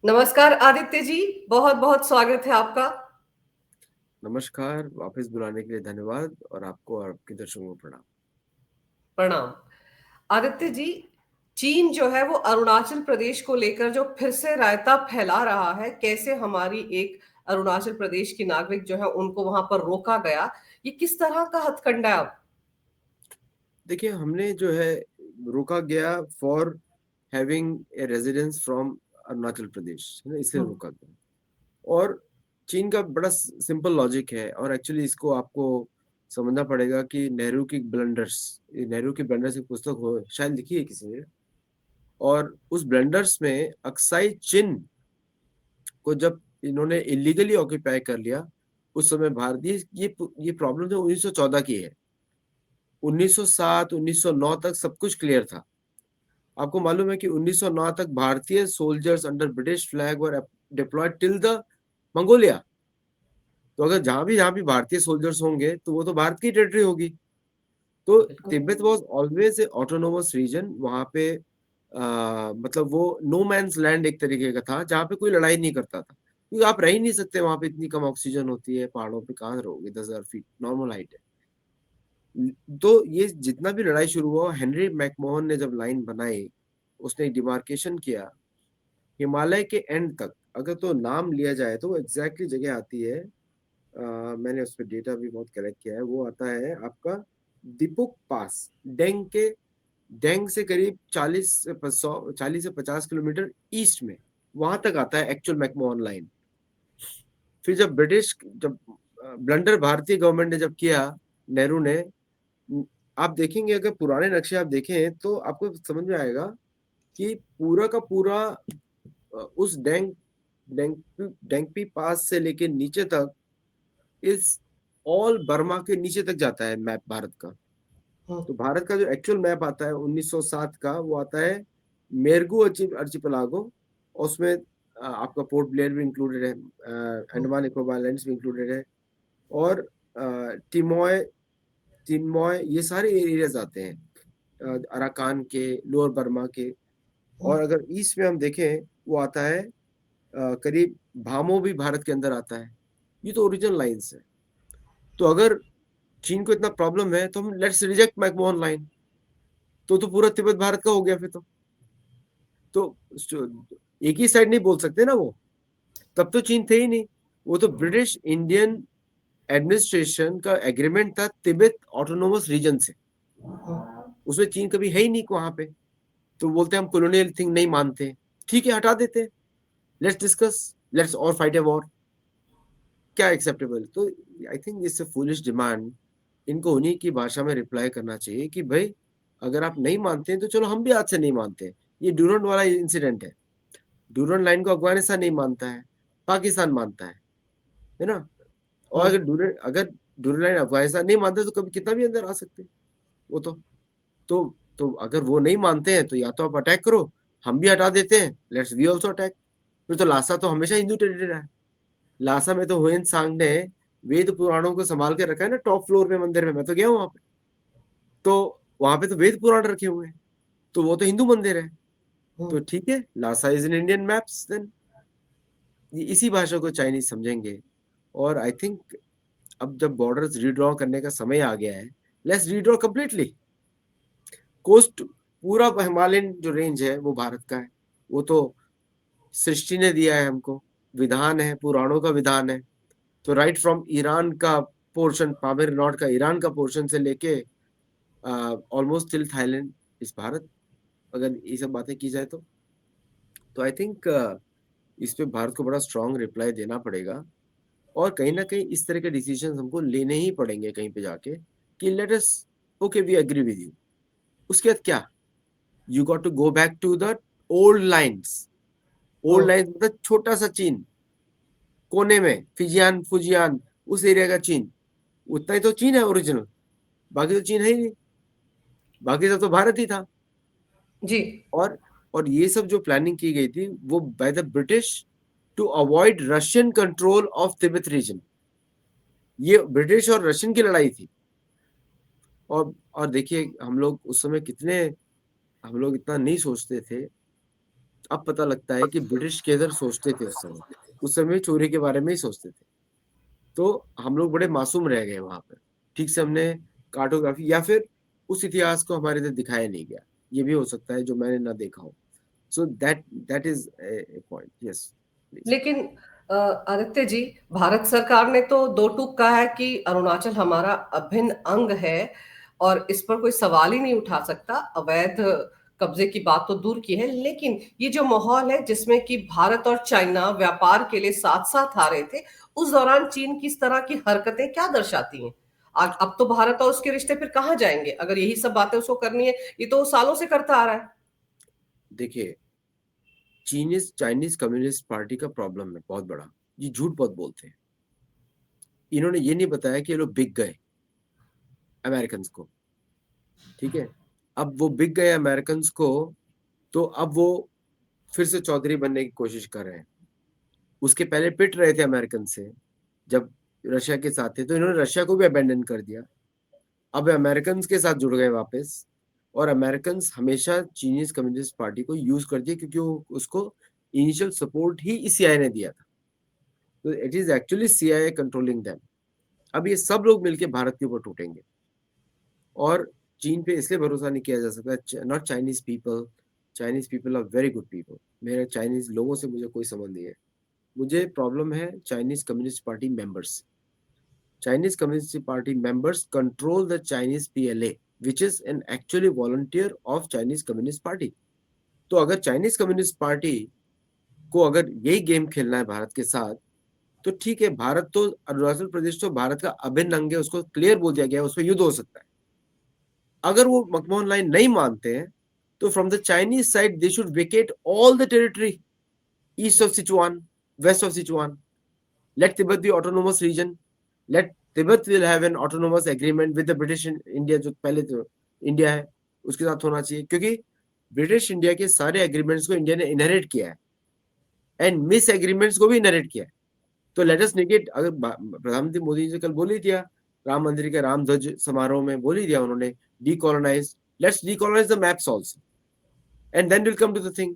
नमस्कार आदित्य जी, बहुत बहुत स्वागत है आपका। नमस्कार, वापस बुलाने के लिए धन्यवाद और आपको और आपके दर्शकों को प्रणाम। प्रणाम। आदित्य जी, चीन जो है वो अरुणाचल प्रदेश को लेकर जो फिर से रायता फैला रहा है, कैसे हमारी एक अरुणाचल प्रदेश की नागरिक जो है उनको वहां पर रोका गया, ये किस तरह का हथकंडा है अब? देखिए, हमने जो है रोका गया for having a residence from Arunachal Pradesh, है ना, इसलिए हम्म, रोका गया। और चीन का बड़ा सिंपल लॉजिक है और एक्चुअली इसको आपको समझना पड़ेगा कि नेहरू की ब्लंडर्स की पुस्तक हो शायद लिखी है किसी ने। और उस ब्लंडर्स में अक्साई चिन को जब इन्होंने इलीगली ऑक्यूपाई कर लिया, उस समय भारतीय ये प्रॉब्लम जो 1914 की है। 1907 1909 तक सब कुछ क्लियर था। आपको मालूम है कि 1909 तक भारतीय soldiers under British flag were deployed till the Mongolia. तो अगर जहां भी भारतीय सोल्जर्स होंगे तो वो तो भारत की टेरिटरी होगी। तो बिल्कुल। Tibet was always a autonomous region. वहां पे मतलब वो नो मैंस लैंड एक तरीके का था जहाँ पे कोई लड़ाई नहीं करता था, क्योंकि आप रह ही नहीं सकते वहां पे, इतनी कम ऑक्सीजन होती है पहाड़ों पे, कहाँ रहोगे, 10,000 फीट नॉर्मल हाइट है। तो ये जितना भी लड़ाई शुरू हुआ, हेनरी मैकमोहन ने जब लाइन बनाई, उसने डिमार्केशन किया हिमालय के एंड तक। अगर तो नाम लिया जाए तो वो एग्जैक्टली जगह आती है, मैंने उस पर डेटा भी बहुत कलेक्ट किया है, वो आता है आपका दिपुक पास, डेंग से करीब 40 से 50 किलोमीटर ईस्ट में, वहां तक आता है एक्चुअल मैकमोहन लाइन। फिर जब ब्लंडर भारतीय गवर्नमेंट ने जब किया, नेहरू ने, आप देखेंगे, अगर पुराने नक्शे आप देखें तो आपको समझ में आएगा कि पूरा का पूरा उस डेंगपी पास से लेके नीचे तक, इस ऑल बर्मा के नीचे तक जाता है मैप भारत का। हम्म, तो भारत का जो एक्चुअल मैप आता है 1907 का, वो आता है मेरगू अर्चिपेलागो। उसमें आपका पोर्ट ब्लेयर भी इंक्लूडेड है, हम्म, अंडमान निकोबार आइलैंड्स भी इंक्लूडेड है, और टिमोय टिमोय ये सारे एरियाज आते हैं, अराकान के, लोअर बर्मा के। और हम्म। अगर ईस्ट में हम देखें, वो आता है करीब भामो भी भारत के अंदर आता है। ये तो ओरिजिनल लाइंस है। तो अगर चीन को इतना प्रॉब्लम है तो हम लेट्स रिजेक्ट मैकमोहन लाइन, तो पूरा तिब्बत भारत का हो गया फिर तो एक ही साइड नहीं बोल सकते ना वो। तब तो चीन थे ही नहीं, वो तो ब्रिटिश इंडियन एडमिनिस्ट्रेशन का एग्रीमेंट था तिब्बत ऑटोनोमस रीजन से। उसमें चीन कभी है ही नहीं वहां पे। तो बोलते हैं हम कॉलोनियल थिंग नहीं मानते, ठीक है हटा देते हैं, लेट्स डिस्कस, लेट्स और फाइट ए वॉर, क्या एक्सेप्टेबल। तो I think it's a foolish demand. इनको उन्हीं की भाषा में रिप्लाई करना चाहिए कि भाई, अगर आप नहीं मानते हैं तो चलो हम भी आज से नहीं मानते। ये ड्यूरंड वाला इंसिडेंट है। ड्यूरंड लाइन को अफगानिस्तान नहीं मानता है, पाकिस्तान मानता है ना। और अगर ड्यूरंड लाइन अफगानिस्तान नहीं मानता तो कभी कितना भी अंदर आ सकते हैं वो तो अगर वो नहीं मानते हैं तो या तो आप अटैक करो, हम भी हटा देते हैं, लेट्स वी ऑल्सो अटैक। फिर तो लासा तो हमेशा हिंदू टेरिटरी रहा है। लासा में तो हुएन सांग ने वेद पुराणों को संभाल के रखा है ना, टॉप फ्लोर में मंदिर में, मैं तो गया हूँ वहां पे। तो वहां पे तो वेद पुराण रखे हुए हैं, तो वो तो हिंदू मंदिर है। तो ठीक है, Lhasa is in Indian maps then. इसी भाषा को चाइनीज समझेंगे। और आई थिंक अब जब बॉर्डर्स रीड्रॉ करने का समय आ गया है, लेट्स रीड्रॉ कंप्लीटली। कोस्ट पूरा हिमालयन जो रेंज है वो भारत का है। वो तो सृष्टि ने दिया है हमको, विधान है, पुराणों का विधान है। तो राइट फ्रॉम ईरान का पोर्शन, पामेर नॉट का ईरान का पोर्शन से लेके ऑलमोस्ट टिल थाईलैंड इस भारत, अगर ये सब बातें की जाए तो आई थिंक इस पे भारत को बड़ा स्ट्रांग रिप्लाई देना पड़ेगा। और कहीं ना कहीं इस तरह के डिसीजन हमको लेने ही पड़ेंगे कहीं पे जाके, कि let us, okay we agree with you. उसके बाद क्या, you got to go back to the old lines. Old lines मतलब छोटा सा चीन, कोने में फिजियान फुजियान, उस एरिया का चीन, उतना ही तो चीन है ओरिजिनल। बाकी तो चीन है ही नहीं, बाकी सब तो भारत ही था। जी। और और ये सब जो प्लानिंग की गई थी वो by the British to avoid Russian control of Tibet region. ये ब्रिटिश और रशियन की लड़ाई थी। और देखिए, हम लोग उस समय कितने, हम लोग इतना नहीं सोचते थे अब पता लगता है कि ब्रिटिश किधर सोचते थे उस समय चोरी के बारे में ही सोचते थे। तो हम लोग बड़े मासूम रह गए वहां पर, ठीक से हमने कार्टोग्राफी या फिर उस इतिहास को हमारे इधर दिखाया नहीं गया, ये भी हो सकता है जो मैंने ना देखा हो। So that is a point. Yes please. लेकिन आदित्य जी, भारत सरकार ने तो दो टूक कहा है कि अरुणाचल हमारा अभिन्न अंग है और इस पर कोई सवाल ही नहीं उठा सकता। अवैध कब्जे की बात तो दूर की है, लेकिन ये जो माहौल है जिसमें कि भारत और चाइना व्यापार के लिए साथ साथ आ रहे थे, उस दौरान चीन की इस तरह की हरकतें क्या दर्शाती हैं? अब तो भारत और उसके रिश्ते फिर कहाँ जाएंगे अगर यही सब बातें उसको करनी है? ये तो सालों से करता आ रहा है। देखिए, चाइनीज कम्युनिस्ट पार्टी का प्रॉब्लम है बहुत बड़ा, ये झूठ बहुत बोलते हैं। इन्होंने ये नहीं बताया कि ये लोग बिक गए अमेरिकन को, ठीक है। अब वो बिक गए अमेरिकन को, तो अब वो फिर से चौधरी बनने की कोशिश कर रहे हैं। उसके पहले पिट रहे थे अमेरिकन से जब रशिया के साथ थे, तो इन्होंने रशिया को भी अबेंडन कर दिया। अब अमेरिकन के साथ जुड़ गए वापस, और अमेरिकन हमेशा चीनीज कम्युनिस्ट पार्टी को यूज कर दिया, क्योंकि उसको इनिशियल सपोर्ट ही इस सीआईए ने दिया था। तो it is actually CIA controlling them. अब ये सब लोग मिलकर भारत के ऊपर टूटेंगे, और चीन पे इसलिए भरोसा नहीं किया जा सकता। Not Chinese people, Chinese people are very good people. मेरे चाइनीज लोगों से मुझे कोई संबंध नहीं है। मुझे प्रॉब्लम है Chinese communist party members. Chinese Communist Party members control the Chinese PLA, which is an actually volunteer of Chinese Communist Party. तो अगर चाइनीज कम्युनिस्ट पार्टी को अगर यही गेम खेलना है भारत के साथ, तो ठीक है, भारत तो, अरुणाचल प्रदेश तो भारत का अभिन्न अंग है, उसको क्लियर बोल दिया गया है, उसमें युद्ध हो सकता है। अगर वो मकमोहन लाइन नहीं मानते हैं, तो from the Chinese side they should vacate all the territory east of Sichuan, west of Sichuan, let Tibet be autonomous region, let Tibet will have an autonomous agreement with the British India, जो पहले तो India है उसके साथ होना चाहिए, क्योंकि British India के सारे एग्रीमेंट्स को इंडिया ने इनहेरिट किया है, एंड मिस एग्रीमेंट्स को भी इनहेरिट किया है। तो लेट अस नेगेट, अगर प्रधानमंत्री मोदी जी कल बोल ही दिया, राम मंदिर के राम ध्वज समारोह में बोल ही दिया उन्होंने, decolonise, let's decolonise the maps also, and then will come to the thing.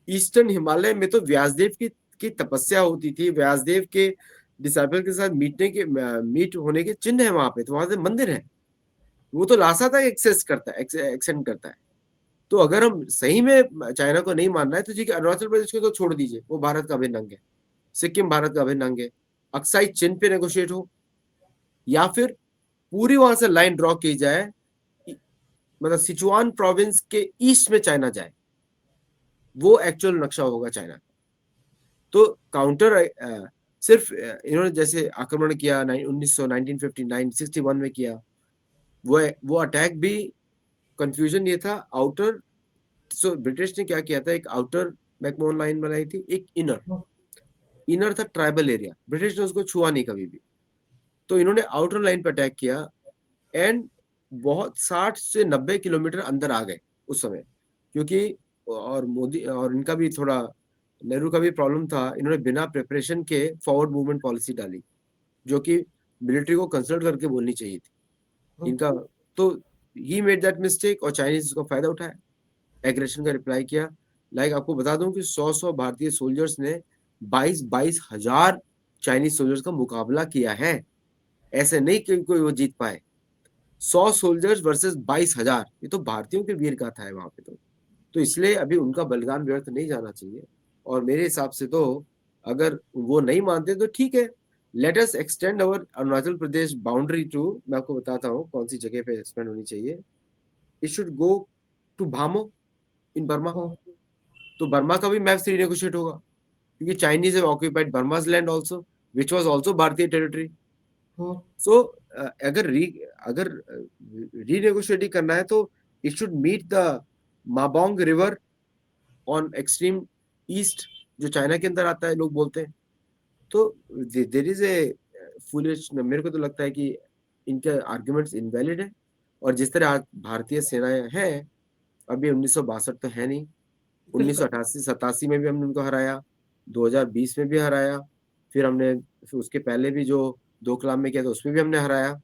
Eastern Himalaya में तो व्यासदेव की तपस्या होती थी, व्यासदेव के डिसाइपल के साथ मीट होने के चिन्ह है वहां पे, तो वहां से मंदिर है। वो तो लासा तक एक्सेस करता है, एक्सटेंड करता है। तो अगर हम सही में चाइना को नहीं मानना है, तो ठीक है, अरुणाचल प्रदेश को तो छोड़ दीजिए, वो भारत का अभिन्न अंग है, सिक्किम भारत का अभिन्न अंग है, अक्साई चिन्ह पे नेगोशिएट हो, या फिर पूरी वहां से लाइन ड्रॉ की जाए, मतलब सिचुआन प्रोविंस के ईस्ट में चाइना जाए, वो एक्चुअल नक्शा होगा चाइना। तो काउंटर सिर्फ इन्होंने जैसे आक्रमण किया 1959-61 में किया, वो अटैक भी कंफ्यूजन ये था, आउटर, सो ब्रिटिश ने क्या किया था, एक आउटर मैकमोहन लाइन बनाई थी, एक इनर, इनर था ट्राइबल एरिया, ब्रिटिश ने उसको छुआ नहीं कभी भी। तो इन्होंने आउटर लाइन पर अटैक किया, एंड बहुत 60 से 90 किलोमीटर अंदर आ गए उस समय, क्योंकि, और मोदी और इनका भी थोड़ा, नेहरू का भी प्रॉब्लम था, इन्होंने बिना प्रिपरेशन के फॉरवर्ड मूवमेंट पॉलिसी डाली, जो कि मिलिट्री को कंसल्ट करके बोलनी चाहिए थी इनका। तो ही मेड दैट मिस्टेक, और चाइनीज उसका फायदा उठाया, एग्रेशन का रिप्लाई किया। लाइक आपको बता दूं कि 100 भारतीय सोल्जर्स ने 22 हजार चाइनीज सोल्जर्स का मुकाबला किया है। ऐसे नहीं कि कोई वो जीत पाए, 100 सोल्जर्स वर्सेस 22 हजार, ये तो भारतीयों की वीर गाथा है वहां पे। तो इसलिए अभी उनका बलिदान व्यर्थ नहीं जाना चाहिए। और मेरे हिसाब से तो अगर वो नहीं मानते तो ठीक है, let us extend our Arunachal Pradesh boundary to, मैं आपको बताता हूँ कौन सी जगह पे एक्सपेंड होनी चाहिए। It should go to Bhamo in Burma. तो बर्मा का भी मैप से रिनेगोशिएट होगा, क्योंकि Chinese have occupied Burma's land also, which was also भारतीय टेरिटरी। सो अगर रीनेगोशिएटिंग करना है, तो it should meet the Mabong river on extreme east, जो चाइना के अंदर आता है, लोग बोलते हैं। तो देर इज ए फुलिश, मेरे को तो लगता है कि इनके आर्ग्यूमेंट्स इनवैलिड है। और जिस तरह भारतीय सेनाएं हैं, अभी 1962 तो है नहीं, 1988-87 में भी हमने उनको हराया, 2020 में भी हराया, फिर उसके पहले भी जो डोकलाम में किया था उसमें भी हमने हराया।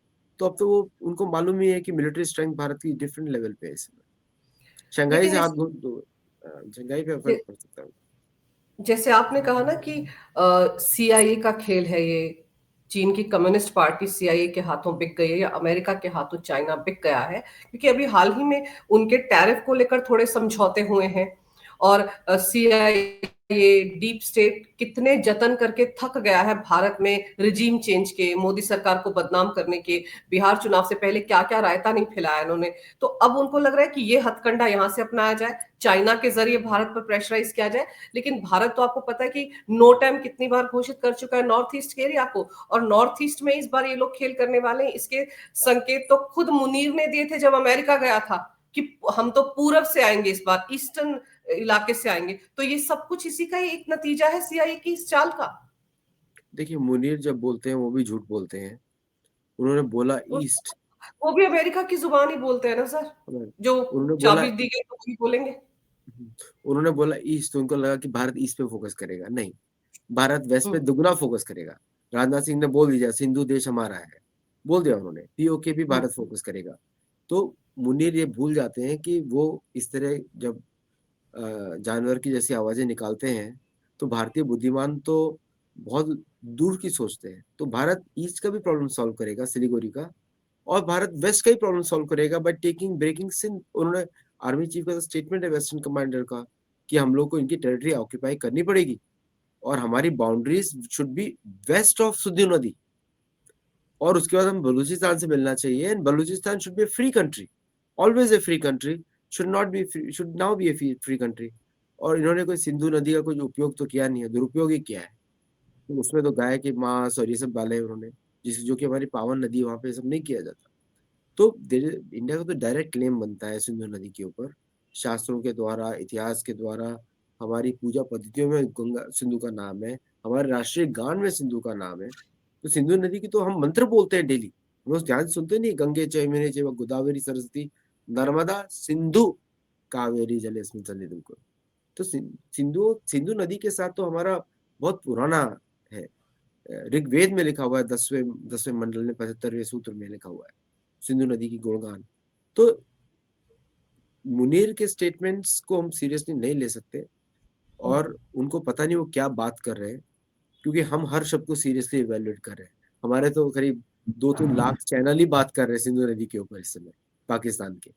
तो अब तो वो उनको मालूम ही है कि मिलिट्री स्ट्रेंथ भारत की डिफरेंट लेवल पे है। शंघाई लेकिन से हाथ इस धो दो। जंगाई पे फर्क पड़ सकता है। जैसे आपने कहा ना कि सीआईए का खेल है ये, चीन की कम्युनिस्ट पार्टी सीआईए के हाथों बिक गई है या अमेरिका के हाथों चाइना बिक गया है, क्योंकि अभी हाल ही में उनके टैरिफ को लेकर थोड़े समझौते हुए हैं। और सीआईए डीप स्टेट कितने जतन करके थक गया है भारत में रिजीम चेंज के, मोदी सरकार को बदनाम करने के, बिहार चुनाव से पहले क्या क्या रायता नहीं फैलाया इन्होंने। तो अब उनको लग रहा है कि ये हथकंडा यहां से अपनाया जाए, चाइना के जरिए भारत पर प्रेशराइज किया जाए। लेकिन भारत तो आपको पता है कि नो टाइम कितनी बार घोषित कर चुका है नॉर्थ ईस्ट के एरिया को, और नॉर्थ ईस्ट में इस बार ये लोग खेल करने वाले हैं। इसके संकेत तो खुद मुनीर ने दिए थे जब अमेरिका गया था कि हम तो पूरब से आएंगे, इस बार ईस्टर्न इलाके से आएंगे। तो ये सब कुछ इसी का ही एक नतीजा है सीआईए की इस चाल का। देखिए, मुनीर जब बोलते हैं वो भी झूठ बोलते हैं। उन्होंने बोला ईस्ट, वो भी अमेरिका की जुबान ही बोलते हैं ना सर, जो उन्होंने बोला चाबी दी गई तो वही बोलेंगे। उन्होंने बोला ईस्ट, तो उनको लगा कि भारत ईस्ट पे फोकस करेगा। नहीं, भारत वेस्ट पे दुगना फोकस करेगा। राजनाथ सिंह ने बोल दिया सिंधु देश हमारा है, बोल दिया उन्होंने। पीओके भी भारत फोकस करेगा। तो मुनीर ये भूल जाते हैं कि वो इस तरह जब जानवर की जैसी आवाजें निकालते हैं तो भारतीय बुद्धिमान तो बहुत दूर की सोचते हैं। तो भारत ईस्ट का भी प्रॉब्लम सॉल्व करेगा, सिलीगुड़ी का, और भारत वेस्ट का ही प्रॉब्लम सॉल्व करेगा बाय टेकिंग ब्रेकिंग सिंध। उन्होंने, आर्मी चीफ का स्टेटमेंट है वेस्टर्न कमांडर का, कि हम लोग को इनकी टेरिटरी ऑक्यूपाई करनी पड़ेगी और हमारी boundaries should be west of Sindhu नदी, और उसके बाद हम बलूचिस्तान से मिलना चाहिए। And Balochistan should be free country, always a free country, should not be should now be a free country. और इन्होंने कोई सिंधु नदी का कोई उपयोग तो किया नहीं है, दुरुपयोग ही किया है। तो उसमें तो गाय के मांस और ये सब डाले उन्होंने, जिस जो कि हमारी पावन नदी है, वहां पे ये सब नहीं किया जाता। तो इंडिया का तो डायरेक्ट क्लेम बनता है सिंधु नदी के ऊपर, शास्त्रों के द्वारा, इतिहास के द्वारा, हमारी पूजा पद्धतियों में गंगा सिंधु का नाम है, हमारे राष्ट्रीय गान में सिंधु का नाम है। तो सिंधु नदी की तो हम मंत्र बोलते हैं डेली, हम लोग ध्यान से सुनते नहीं, गंगे च यमुने चैव गोदावरी सरस्वती नर्मदा सिंधु कावेरी जलेस्मिन् सन्निधिं कुरु। तो सिंधु सिंधु नदी के साथ तो हमारा बहुत पुराना है। ऋग्वेद में लिखा हुआ है, 10वें मंडल में 75वें सूत्र में लिखा हुआ है सिंधु नदी की गुणगान। तो मुनीर के स्टेटमेंट्स को हम सीरियसली नहीं ले सकते, और उनको पता नहीं वो क्या बात कर रहे हैं, क्योंकि हम हर शब्द को सीरियसली इवेल्युएट कर रहे हैं। हमारे तो करीब 2-3 लाख चैनल ही बात कर रहे हैं सिंधु नदी के ऊपर इस समय, पाकिस्तान के।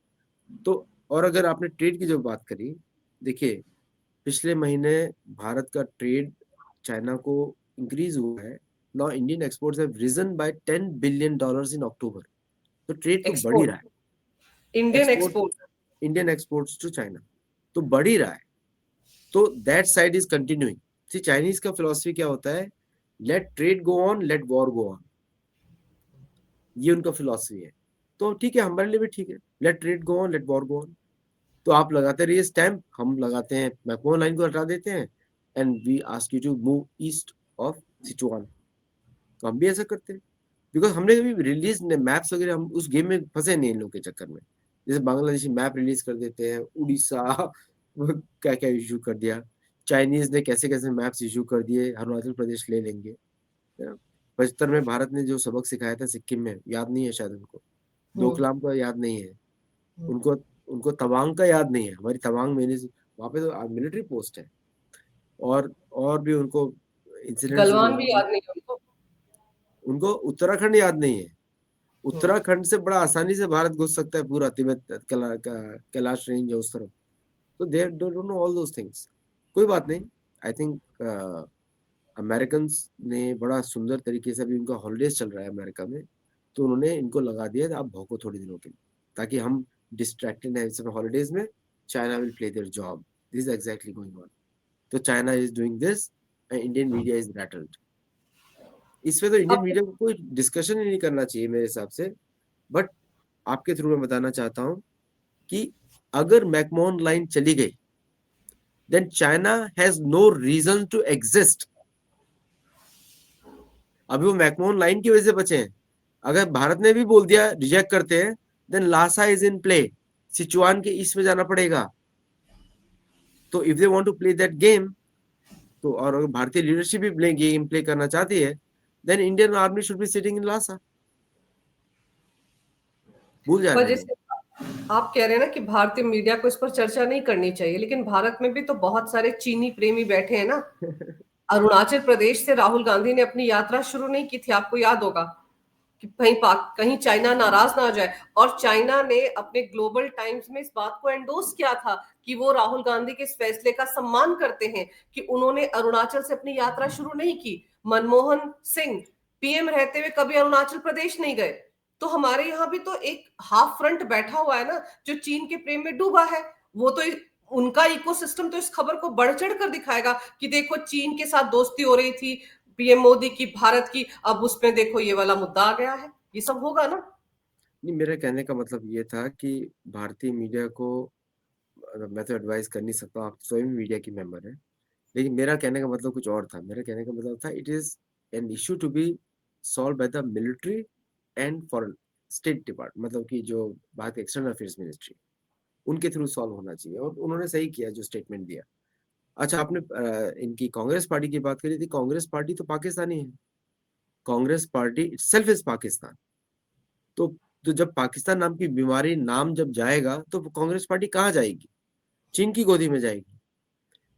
तो और अगर आपने ट्रेड की जो बात करी, देखिए पिछले महीने भारत का ट्रेड चाइना को इंक्रीज हुआ है। Now Indian exports have risen by $10 billion in October. तो ट्रेड तो बढ़ ही रहा है, export, Indian export, export. Indian exports to China तो बढ़ ही रहा है। तो that side is continuing. See, Chinese का फिलॉसफी क्या होता है, let trade go on, let war go on, ये उनका फिलॉसफी है। तो ठीक है, हमारे लिए भी ठीक है, let trade go on, let war go on. तो आप लगाते रहिए स्टैम्प, हम लगाते हैं मैकमोहन लाइन को हटा देते हैं, and we ask you to move east of Sichuan. तो हम भी ऐसा करते हैं, बिकॉज हमने कभी रिलीज मैप्स वगैरह, हम उस गेम में फंसे नहीं इन लोगों के चक्कर में। जैसे बांग्लादेशी मैप रिलीज कर देते हैं, उड़ीसा क्या क्या इशू कर दिया, चाइनीज ने कैसे कैसे मैप्स इशू कर दिए, अरुणाचल प्रदेश ले लेंगे, है ना। 75 में भारत ने जो सबक सिखाया था सिक्किम में, याद नहीं है शायद उनको, डोकलाम का याद नहीं है उनको, उनको तवांग का याद नहीं है। हमारी तवांग में वहां पे तो मिलिट्री पोस्ट है, और भी उनको इंसिडेंट्स जो गलवान याद भी नहीं। याद नहीं है उनको। उनको उत्तराखंड याद नहीं है। उत्तराखंड से बड़ा आसानी से भारत घुस सकता है, पूरा तिब्बत कैलाश रेंज है उस तरफ। तो they don't know all those things. कोई बात नहीं। आई थिंक अमेरिकन ने बड़ा सुंदर तरीके से, अभी उनका हॉलीडेज चल रहा है अमेरिका में, तो उन्होंने इनको लगा दिया आप भौंको थोड़े दिनों के लिए, ताकि हम डिस्ट्रैक्टेड हैं इस समय हॉलीडेज में। China will play their job, this is exactly going on. तो China is doing this and Indian media is rattled. इसमें तो इंडियन अब मीडिया को कोई डिस्कशन ही नहीं करना चाहिए मेरे हिसाब से। बट आपके थ्रू मैं बताना चाहता हूं कि अगर मैकमोहन लाइन चली गई, then China has no reason to exist. अभी वो मैकमोहन लाइन की वजह से बचे हैं। अगर भारत ने भी बोल दिया रिजेक्ट करते हैं, then Lhasa is in play, Sichuan के ईस्ट में जाना पड़ेगा। तो if they want to play that game, तो और अगर भारतीय लीडरशिप भी गेम प्ले करना चाहती है, then Indian army should be sitting in Lhasa. भूल जा पर रहे हैं जैसे लोग। आप कह रहे हैं ना कि भारतीय मीडिया को इस पर चर्चा नहीं करनी चाहिए, लेकिन भारत में भी तो बहुत सारे चीनी प्रेमी बैठे हैं ना। अरुणाचल प्रदेश से राहुल गांधी ने अपनी यात्रा शुरू नहीं की थी, आपको याद होगा, कि कहीं चाइना नाराज ना हो जाए। और चाइना ने अपने ग्लोबल टाइम्स में इस बात को एंडोर्स किया था कि वो राहुल गांधी के इस फैसले का सम्मान करते हैं कि उन्होंने अरुणाचल से अपनी यात्रा शुरू नहीं की। मनमोहन सिंह पीएम रहते हुए कभी अरुणाचल प्रदेश नहीं गए। तो हमारे यहाँ भी तो एक हाफ फ्रंट बैठा हुआ है ना, जो चीन के प्रेम में डूबा है। वो तो उनका इकोसिस्टम तो इस खबर को बढ़ चढ़ कर दिखाएगा कि देखो चीन के साथ दोस्ती हो रही थी पीएम मोदी की, भारत की, अब उसमें देखो ये वाला मुद्दा आ गया है। ये सब होगा ना। नहीं, मेरे कहने का मतलब ये था कि भारतीय मीडिया को मैं तो एडवाइस कर नहीं सकता, आप स्वयं मीडिया की मेंबर है, लेकिन मेरा कहने का मतलब कुछ और था। मेरा कहने का मतलब था it is an issue to be solve by the military and foreign state department, मतलब कि जो बात एक्सटर्नल अफेयर्स मिनिस्ट्री, उनके थ्रू सॉल्व होना चाहिए, और उन्होंने सही किया जो स्टेटमेंट दिया। अच्छा, आपने इनकी कांग्रेस पार्टी की बात करी थी। कांग्रेस पार्टी तो पाकिस्तानी है। Congress party itself is Pakistan. तो तो जब पाकिस्तान नाम की बीमारी नाम जब जाएगा तो कांग्रेस पार्टी कहाँ जाएगी? चीन की गोदी में जाएगी।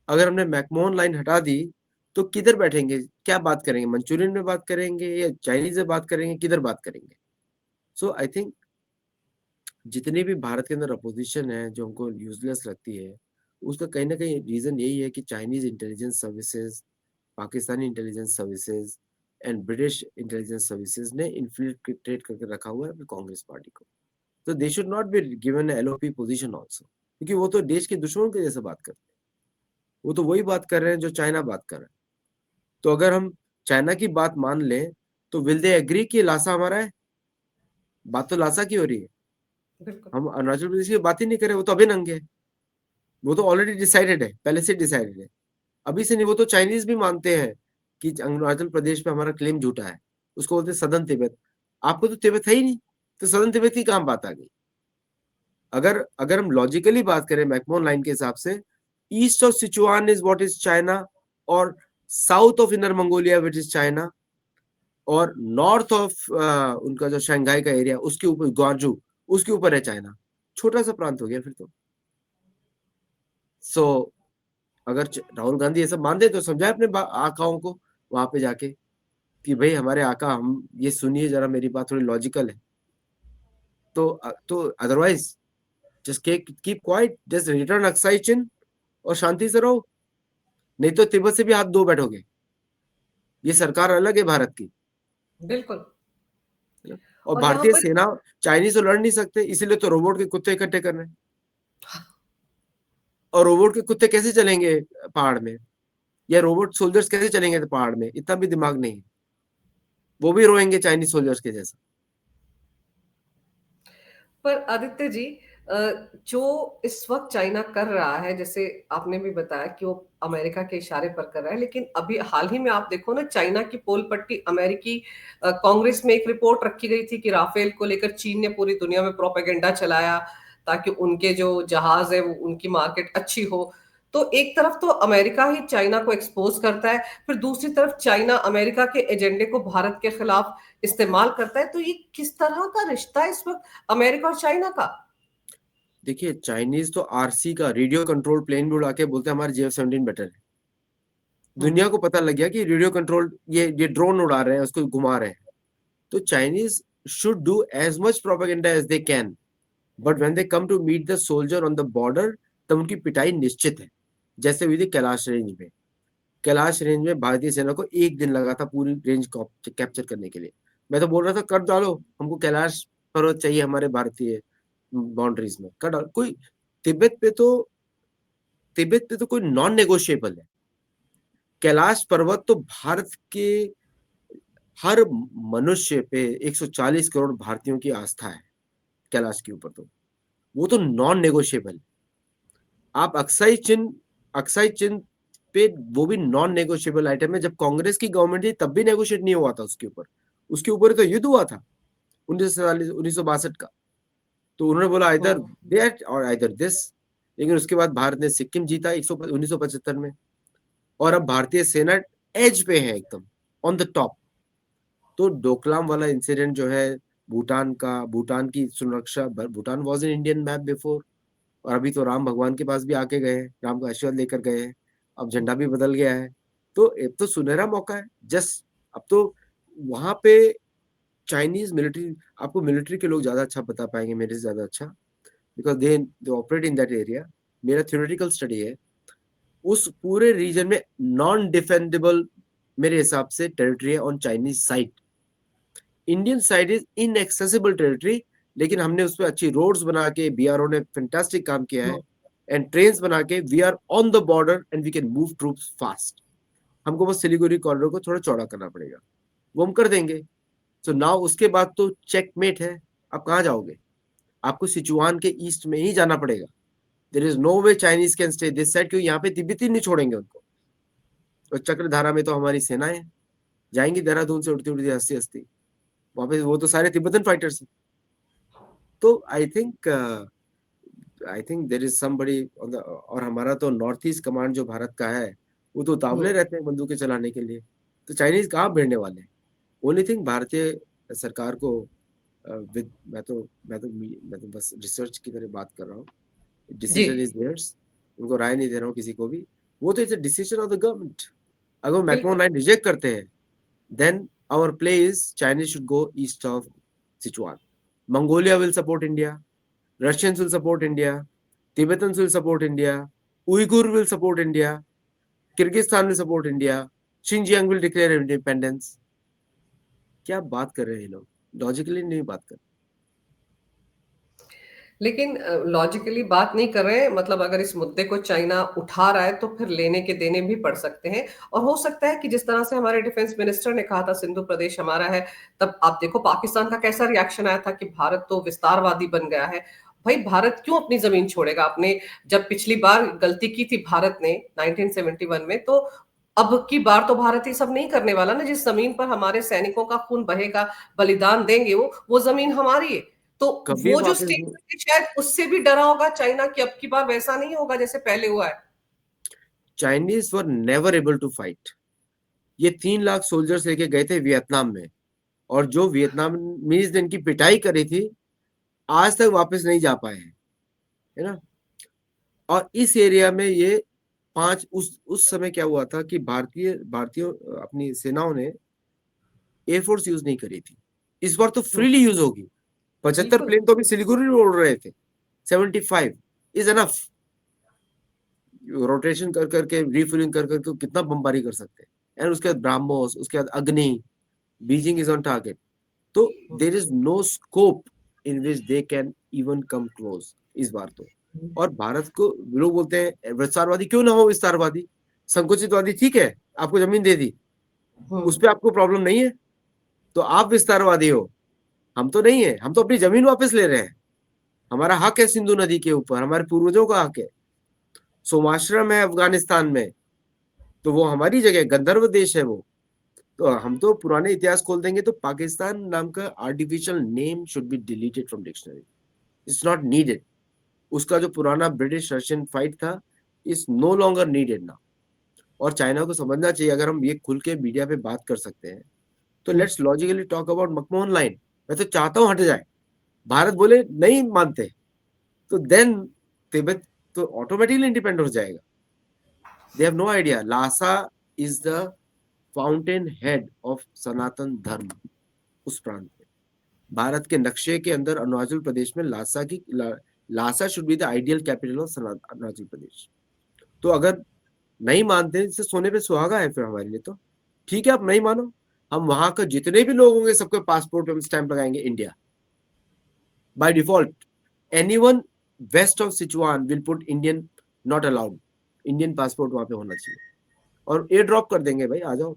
अगर हमने मैकमोहन लाइन हटा दी तो किधर बैठेंगे, क्या बात करेंगे? मंचूरियन में बात करेंगे या चाइनीज में बात करेंगे, किधर बात करेंगे? सो आई थिंक जितनी भी भारत के अंदर अपोजिशन है जो हमको यूजलेस लगती है, उसका कहीं ना कहीं रीजन यही है कि Chinese intelligence services, Pakistani intelligence services and British intelligence services ने इन्फिल्ट्रेट करके रखा हुआ है कांग्रेस पार्टी को। तो they should not be given LOP position also, क्योंकि वो तो देश के दुश्मनों के जैसे बात करते हैं। वो तो वही बात कर रहे हैं जो चाइना बात कर रहा है। तो अगर हम चाइना की बात मान लें तो विल दे एग्री कि लासा हमारा है? बात तो लासा की हो रही है। बिल्कुल। हम अरुणाचल प्रदेश की बात ही नहीं करें, वो तो अभी नंगे है। वो तो ऑलरेडी डिसाइडेड है, पहले से डिसाइडेड है। अभी से नहीं, वो तो चाइनीज भी मानते हैं कि अरुणाचल प्रदेश पे हमारा क्लेम झूठा है। उसको बोलते हैं सदन तिब्बत। आपको तो तिब्बत है ही नहीं, तो सदन तिब्बत की काम बात आ गई? अगर अगर हम लॉजिकली बात करें मैकमोहन लाइन के हिसाब से, east of Sichuan is what is China, और south of inner Mongolia which is China, और नॉर्थ ऑफ उनका जो शंघाई का एरिया उसके ऊपर ग्वांजू, उसके ऊपर है चाइना। छोटा सा प्रांत हो गया फिर तो। सो अगर राहुल गांधी ये सब मान दे तो समझाए अपने आकाओं को वहां पे जाके कि भाई हमारे आका, हम ये सुनिए जरा, मेरी बात थोड़ी लॉजिकल है। तो otherwise just keep quiet, just return Aksai Chin और शांति से रहो। नहीं तो तिब्बत से भी हाथ धो बैठोगे। ये सरकार अलग है भारत की, बिल्कुल। है ना? और और यहाँ भारतीय पर सेना चाइनीज से लड़ नहीं सकते, इसीलिए तो रोबोट के कुत्ते इकट्ठे कर रहे हैं। और रोबोट के कुत्ते कैसे चलेंगे पहाड़ में? या रोबोट सोल्जर्स कैसे चलेंगे पहाड़ में? इतना भी दिमाग नहीं है। वो भी रोएंगे चाइनीज सोल्जर्स के जैसा। पर आदित्य जी, जो इस वक्त चाइना कर रहा है, जैसे आपने भी बताया कि वो अमेरिका के इशारे पर कर रहा है, लेकिन अभी हाल ही में आप देखो ना, चाइना की पोल पट्टी अमेरिकी कांग्रेस में एक रिपोर्ट रखी गई थी कि राफेल को लेकर चीन ने पूरी दुनिया में प्रोपेगेंडा चलाया ताकि उनके जो जहाज है वो उनकी मार्केट अच्छी हो। तो एक तरफ तो अमेरिका ही चाइना को एक्सपोज करता है, फिर दूसरी तरफ चाइना अमेरिका के एजेंडे को भारत के खिलाफ इस्तेमाल करता है। तो ये किस तरह का रिश्ता है इस वक्त अमेरिका और चाइना का? देखिए, चाइनीज तो आरसी का रेडियो कंट्रोल प्लेन भी उड़ा के बोलते हैं हमारे JF-17 बेटर है। हम्म। दुनिया को पता लग गया कि रेडियो कंट्रोल ये ड्रोन उड़ा रहे हैं, उसको घुमा रहे हैं। तो Chinese should do as much propaganda as they can, but when they come to meet the soldier on the border, तब उनकी पिटाई निश्चित है। जैसे हुई थी कैलाश रेंज में। कैलाश रेंज में भारतीय सेना को एक दिन लगा था पूरी रेंज कैप्चर करने के लिए। मैं तो बोल रहा था कर डालो, हमको कैलाश पर्वत चाहिए हमारे भारतीय बाउंड्रीज में, कर डालो। कोई तिब्बत पे तो तिब्बत पे तो कोई नॉन नेगोशिएबल है। कैलाश पर्वत तो भारत के हर मनुष्य पे 140 करोड़ भारतीयों की आस्था है। कैलाश के ऊपर तो वो तो नॉन नेगोशिएबल। आप अक्साई चिन पे वो भी नॉन नेगोशिएबल आइटम है। जब कांग्रेस की गवर्नमेंट थी तब भी नेगोशिएट नहीं हुआ था उसके ऊपर तो युद्ध हुआ था 1962 का। तो उन्होंने बोला इधर हम्म। दैट और इधर दिस। लेकिन उसके बाद भारत ने सिक्किम जीता 1975 में, और अब भारतीय सेना एज पे है एकदम, ऑन द टॉप। तो डोकलाम वाला इंसिडेंट जो है, भूटान की सुरक्षा, Bhutan was in Indian map before, और अभी तो राम भगवान के पास भी आके गए हैं, राम का आशीर्वाद लेकर गए हैं, अब झंडा भी बदल गया है। तो अब तो सुनहरा मौका है। जस्ट अब तो वहां पे चाइनीज मिलिट्री, आपको मिलिट्री के लोग ज्यादा अच्छा बता पाएंगे मेरे से ज्यादा अच्छा, because they operate in that area. मेरा थ्योरेटिकल स्टडी है, उस पूरे रीजन में नॉन डिफेंडेबल मेरे हिसाब से टेरिटरी है on Chinese side. Indian side is inaccessible territory, लेकिन हमने उस पर अच्छी रोड्स बना के, बीआरओ ने फैंटास्टिक काम किया है, एंड ट्रेन्स बना के we are on the border and we can move troops fast. हमको बस सिलीगुड़ी कॉरिडोर को थोड़ा चौड़ा करना पड़ेगा, वो हम कर देंगे। तो नाउ उसके बाद तो चेकमेट है। आप कहाँ जाओगे? आपको सिचुआन के ईस्ट में ही जाना पड़ेगा। There is no way Chinese can stay this side, क्योंकि यहाँ पे तिब्बती नहीं छोड़ेंगे उनको। और चक्रधारा में तो हमारी सेनाएं जाएंगी, देहरादून से उड़ती उड़ती हंसती हंसती वहां पे, वो तो सारे तिब्बतन फाइटर्स हैं। तो I think there is somebody on the, और हमारा तो नॉर्थ ईस्ट कमांड जो भारत का है, वो तो उतावले रहते हैं बंदूकें चलाने के लिए। तो चाइनीज कहाँ भिड़ने वाले हैं? ओनली थिंग भारतीय सरकार को विद, मैं तो बस रिसर्च की तरह बात कर रहा हूँ। जी। डिसीजन इज देयर्स, उनको राय नहीं दे रहा हूँ किसी को भी। वो तो it's a decision of the government. अगर मैकमोहन बिल्कुल। लाइन रिजेक्ट करते हैं, then our play is Chinese should go east of Sichuan. Mongolia will support India. Russians will support India. Tibetans will support India. Uyghur will support India. Kyrgyzstan will support India. Xinjiang will declare independence. क्या बात कर रहे हैं ये लोग? Logically नहीं बात कर। लेकिन लॉजिकली बात नहीं कर रहे हैं, मतलब अगर इस मुद्दे को चाइना उठा रहा है तो फिर लेने के देने भी पड़ सकते हैं। और हो सकता है कि जिस तरह से हमारे डिफेंस मिनिस्टर ने कहा था सिंधु प्रदेश हमारा है, तब आप देखो पाकिस्तान का कैसा रिएक्शन आया था कि भारत तो विस्तारवादी बन गया है। भाई भारत क्यों अपनी जमीन छोड़ेगा? आपने जब पिछली बार गलती की थी भारत ने 1971 में, तो अब की बार तो भारत ये सब नहीं करने वाला ना। जिस जमीन पर हमारे सैनिकों का खून बहेगा, बलिदान देंगे, वो जमीन हमारी है। तो कभी वो जो वापस स्टेटमेंट है शायद उससे भी डरा होगा चाइना कि अब की बार वैसा नहीं होगा जैसे पहले हुआ है। Chinese were never able to fight. ये 3 लाख सोल्जर्स लेके गए थे वियतनाम में, और जो वियतनामीज ने इनकी पिटाई करी थी, आज तक वापस नहीं जा पाए हैं, है ना। और इस एरिया में ये उस समय क्या हुआ था कि भारतीय अपनी सेनाओं ने एयरफोर्स यूज नहीं करी थी। इस बार तो फ्रीली यूज होगी। 75 बिल्कुल। प्लेन तो अभी सिलीगुड़ी में उड़ रहे थे। 75 इज एनफ। रोटेशन कर करके, रिफ्यूलिंग कर करके कितना बमबारी कर सकते हैं। एंड उसके बाद ब्राह्मोस, उसके बाद अग्नि, बीजिंग इज ऑन टारगेट। तो there is no scope in which they can even come close इस बार तो। और भारत को लोग बोलते हैं विस्तारवादी, क्यों ना हो विस्तारवादी, संकुचितवादी ठीक है, आपको जमीन दे दी, उस पर आपको प्रॉब्लम नहीं है, तो आप विस्तारवादी हो, हम तो नहीं है। हम तो अपनी जमीन वापस ले रहे हैं। हमारा हक है सिंधु नदी के ऊपर, हमारे पूर्वजों का हक है। सोमाश्रम है अफगानिस्तान में, तो वो हमारी जगह, गंधर्व देश है वो। तो हम तो पुराने इतिहास खोल देंगे तो पाकिस्तान नाम का artificial name should be deleted from dictionary. It's not needed. उसका जो पुराना ब्रिटिश रशियन फाइट था इज नो लॉन्गर नीडेड ना। और चाइना को समझना चाहिए, अगर हम ये खुल के मीडिया पे बात कर सकते हैं तो let's logically talk about McMahon line. मैं तो चाहता हूं हट जाए, भारत बोले नहीं मानते, तो देन तिब्बत तो ऑटोमेटिकली इंडिपेंडेंट हो जाएगा। They have no idea Lhasa is the fountainhead of Sanatan Dharma उस प्रांत में। भारत के नक्शे के अंदर अरुणाचल प्रदेश में Lhasa should be the ideal capital of Arunachal Pradesh. तो अगर नहीं मानते, इससे सोने पे सुहागा है फिर हमारे लिए। तो ठीक है, आप नहीं मानो, हम वहां का जितने भी लोग होंगे सबके पासपोर्ट पे हम स्टैंप लगाएंगे India by default. Anyone west of Sichuan will put Indian, not allowed. Indian passport वहां पे होना चाहिए, और एयर ड्रॉप कर देंगे भाई, आ जाओ,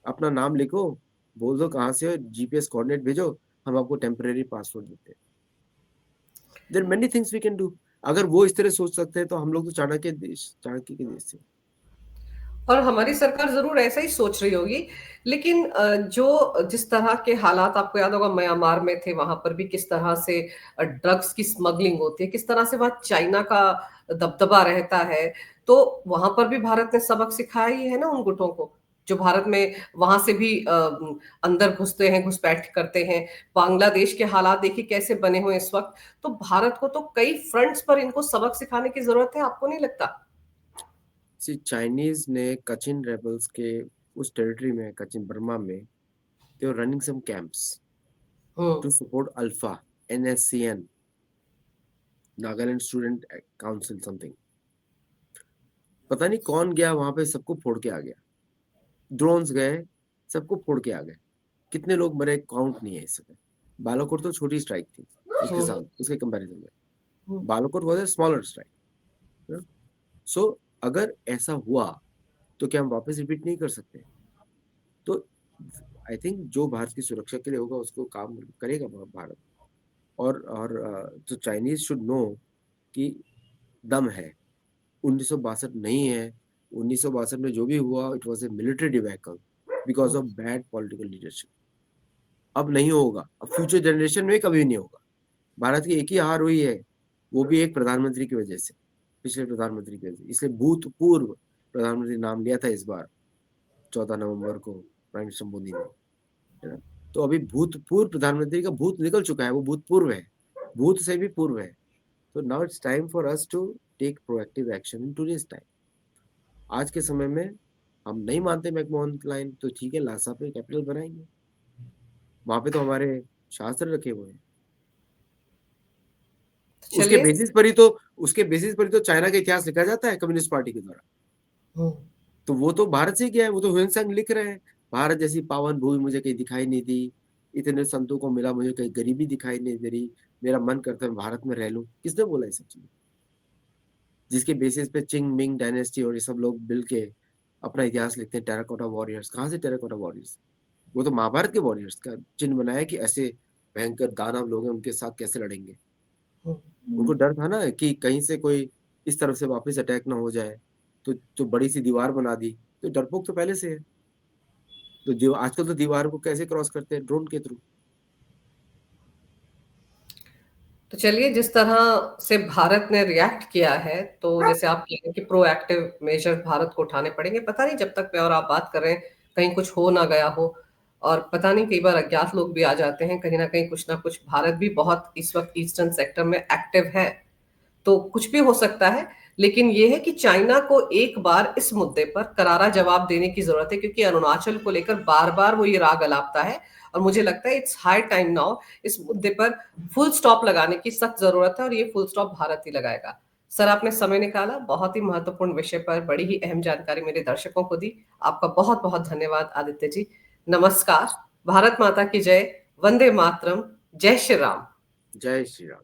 अपना नाम लिखो, बोल दो कहाँ से हो, जीपीएस कोऑर्डिनेट भेजो, हम आपको टेम्परेरी पासपोर्ट देते हैं। There many things we can do. अगर वो इस तरह सोच सकते हैं तो हम लोग तो चाणक्य के देश से। और हमारी सरकार जरूर ऐसा ही सोच रही होगी। लेकिन जो जिस तरह के हालात आपको याद होगा म्यांमार में थे, वहां पर भी किस तरह से ड्रग्स की स्मगलिंग होती है, किस तरह से वहां चाइना का दबदबा रहता है। तो वहां पर भी भारत ने सबक सिखाया ही है ना उन गुटों को। जो भारत में वहां से भी अंदर घुसते हैं, घुसपैठ करते हैं। बांग्लादेश के हालात देखिए कैसे बने हुए इस वक्त। तो भारत को तो कई फ्रंट्स पर इनको सबक सिखाने की जरूरत है, आपको नहीं लगता? सी चाइनीज ने कचिन रेबल्स के उस टेरिटरी में, कचिन बर्मा में, they were running some camps hmm. To support ULFA, NSCN, Nagaland student council something. पता नहीं कौन गया वहां पे, सबको फोड़ के आ गया। ड्रोन्स गए, सबको फोड़ के आ गए। कितने लोग मरे काउंट नहीं है इस समय। बालाकोट तो छोटी स्ट्राइक थी उसके हम्म। साथ, उसके कंपैरिजन में। Hmm. Balakot was a smaller strike. So अगर ऐसा हुआ तो क्या हम वापस रिपीट नहीं कर सकते? तो आई थिंक जो भारत की सुरक्षा के लिए होगा उसको काम करेगा भारत। तो चाइनीज शुड नो कि दम है। 1962 नहीं है। 1962 में जो भी हुआ, it was a military debacle because of bad political leadership. अब नहीं होगा, अब फ्यूचर जनरेशन में कभी नहीं होगा। भारत की एक ही हार हुई है, वो भी एक प्रधानमंत्री की वजह से, पिछले प्रधानमंत्री की वजह से। इसलिए भूतपूर्व प्रधानमंत्री नाम लिया था इस बार 14 नवंबर को प्राइम मिनिस्टर मोदी ने, है ना। तो अभी भूतपूर्व प्रधानमंत्री का भूत निकल चुका है, वो भूतपूर्व है, भूत से भी पूर्व है। तो now it's time for us to take proactive action in today's time. आज के समय में हम नहीं मानते मैकमोहन लाइन, तो ठीक है, लासा पे कैपिटल बनाएंगे। वहां पे तो हमारे शास्त्र रखे हुए हैं। उसके चलिए। बेसिस पर ही तो उसके बेसिस पर ही तो चाइना का इतिहास लिखा जाता है कम्युनिस्ट पार्टी के द्वारा। हम्म। तो वो तो भारत से ही गया है, वो तो ह्यून लिख रहे हैं, भारत जैसी पावन भूमि मुझे कहीं दिखाई नहीं दी, इतने संतों को मिला, मुझे कहीं गरीबी दिखाई नहीं दे रही, मेरा मन करता है भारत में रह लूं। किसने बोला ये सब चीज? जिसके बेसिस पे चिंग मिंग डायनेस्टी और ये सब लोग मिल के अपना इतिहास लिखते हैं। टेराकोटा वॉरियर्स, कहाँ से टेराकोटा वॉरियर्स? वो तो महाभारत के वॉरियर्स का चिन्ह बनाया कि ऐसे भयंकर दानव लोग हैं, उनके साथ कैसे लड़ेंगे। उनको डर था ना कि कहीं से कोई इस तरफ से वापस अटैक ना हो जाए, तो बड़ी सी दीवार बना दी। तो डरपोक तो पहले से है। तो आजकल तो दीवार को कैसे क्रॉस करते हैं? ड्रोन के थ्रू। तो चलिए, जिस तरह से भारत ने रिएक्ट किया है, तो जैसे आप कह रहे हैं कि प्रोएक्टिव मेजर भारत को उठाने पड़ेंगे। पता नहीं जब तक मैं और आप बात कर रहे हैं कहीं कुछ हो ना गया हो। और पता नहीं, कई बार अज्ञात लोग भी आ जाते हैं, कहीं ना कुछ भारत भी बहुत इस वक्त ईस्टर्न सेक्टर में एक्टिव है। तो कुछ भी हो सकता है। लेकिन यह है कि चाइना को एक बार इस मुद्दे पर करारा जवाब देने की जरूरत है, क्योंकि अरुणाचल को लेकर बार बार वो ये राग अलापता है। और मुझे लगता है इट्स हाई टाइम नाउ इस मुद्दे पर फुल स्टॉप लगाने की सख्त जरूरत है, और ये फुल स्टॉप भारत ही लगाएगा। सर, आपने समय निकाला, बहुत ही महत्वपूर्ण विषय पर बड़ी ही अहम जानकारी मेरे दर्शकों को दी। आपका बहुत बहुत धन्यवाद आदित्य जी। नमस्कार। भारत माता की जय। वंदे मातरम। जय श्री राम। जय श्री राम।